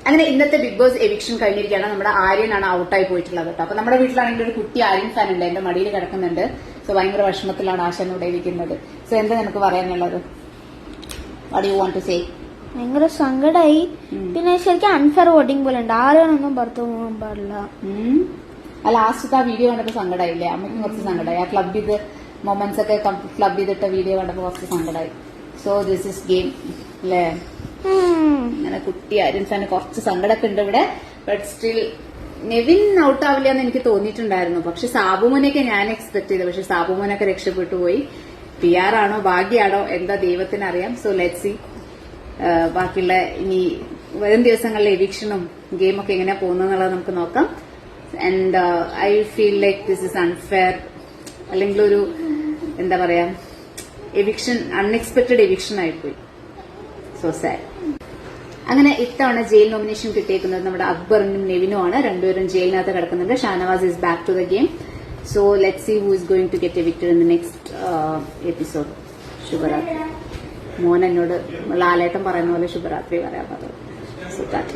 അങ്ങനെ ഇന്നത്തെ big boss eviction കഴിഞ്ഞിരിക്കുകയാണ്. നമ്മുടെ ആര്യനാണ് ഔട്ടായി പോയിട്ടുള്ളത് കേട്ടോ. അപ്പൊ നമ്മുടെ വീട്ടിലാണെങ്കിൽ ഒരു കുട്ടി ആര്യൻ ഫാൻ ഉണ്ട്, എന്റെ മടിയിൽ കിടക്കുന്നുണ്ട്. സോ ഭയങ്കര വിഷമത്തിലാണ് ആശാൻ ഇവിടെ ഇരിക്കുന്നത്. സോ എന്താ നിനക്ക് പറയാനുള്ളത്? What you want to say? ഭയങ്കര സങ്കടമായി. പിന്നെ ശരിക്കും അൺഫെയർ വോട്ടിംഗ് പോലെ ഉണ്ട്. ആരെയൊന്നും പുറത്തു പോകാൻ പാടില്ല. ആ ലാസ്റ്റ് ആ വീഡിയോ കണ്ടപ്പോ സങ്കടമായില്ലേ? അമ്മയ്ക്കും കുറച്ച് സങ്കടമായി. ആ ക്ലബ് ചെയ്ത് മൊമെന്റ്സ് ഒക്കെ ക്ലബ് ചെയ്തിട്ട വീഡിയോ കണ്ടപ്പോ കുറച്ച് സങ്കടമായി. സോ ദിസ് ഇസ് ഗെയിം അല്ലേ? അങ്ങനെ കുട്ടി ആര്യൻ ഫാന് കുറച്ച് സങ്കടമൊക്കെ ഉണ്ട് ഇവിടെ. ബട്ട് സ്റ്റിൽ നെവിൻ ഔട്ട് ആവില്ല എന്ന് എനിക്ക് തോന്നിയിട്ടുണ്ടായിരുന്നു. പക്ഷെ സാബുമോനൊക്കെ ഞാൻ എക്സ്പെക്ട് ചെയ്തത്. പക്ഷെ സാബുമോനൊക്കെ രക്ഷപ്പെട്ടു പോയി. PR ആണോ ഭാഗ്യാണോ എന്താ ദൈവത്തിനറിയാം. സോ ലെറ്റ് സി ബാക്കിയുള്ള ഇനി വരും ദിവസങ്ങളിലെ എവിക്ഷനും ഗെയിമൊക്കെ എങ്ങനെയാ പോകുന്നതെന്നുള്ളത് നമുക്ക് നോക്കാം. And I feel like this is unfair. അല്ലെങ്കിൽ ഒരു എന്താ പറയാ, എവിക്ഷൻ അൺഎക്സ്പെക്ടഡ് എവിക്ഷൻ ആയിപ്പോയി. So sad. അങ്ങനെ ഇത്തവണ ജയിൽ നോമിനേഷൻ കിട്ടിയേക്കുന്നത് നമ്മുടെ അക്ബറിനും നെവിനും ആണ്. രണ്ടുപേരും ജയിലിനകത്ത് കിടക്കുന്നുണ്ട്. Shanavas is back to the game. So let see who is going to get evicted in the next episode. ശുഭരാത്രി. മോൻ എന്നോട് ലാലേട്ടൻ പറയുന്ന പോലെ ശുഭരാത്രി പറയാൻ പറഞ്ഞു. So that